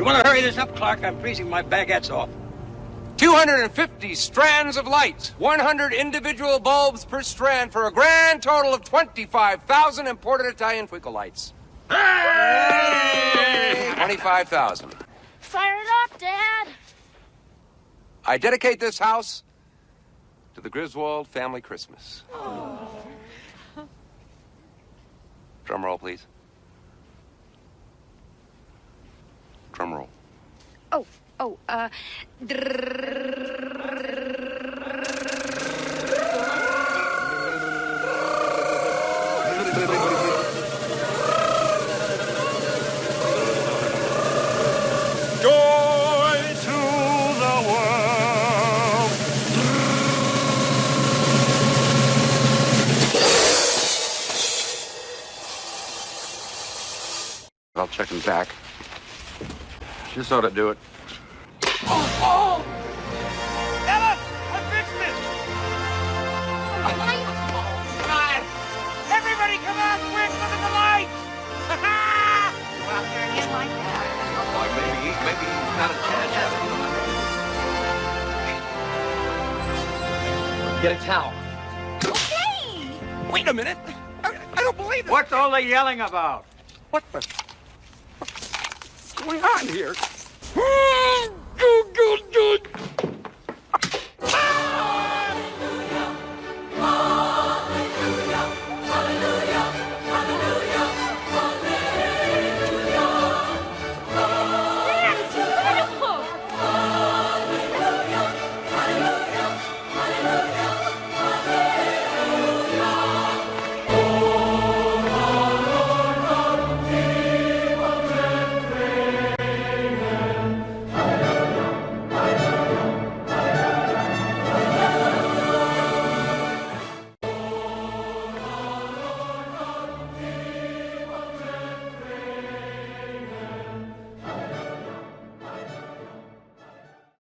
You want to hurry this up, Clark? I'm freezing my baguettes off. 250 strands of light, 100 individual bulbs per strand for a grand total of 25,000 imported Italian twinkle lights. Hey! 25,000. Fire it up, Dad. I dedicate this house to the Griswold family Christmas. Oh. Drum roll, please. Drum roll. Joy to the world. I'll check him back. Just ought to do it. Oh! Ella! I fixed it! The light. Come on! Everybody come on quick! Look at the light! Go out there again like that. Maybe he's not a chance. Get a towel. Okay. Wait a minute! I don't believe it! What's all the yelling about? What's going on here?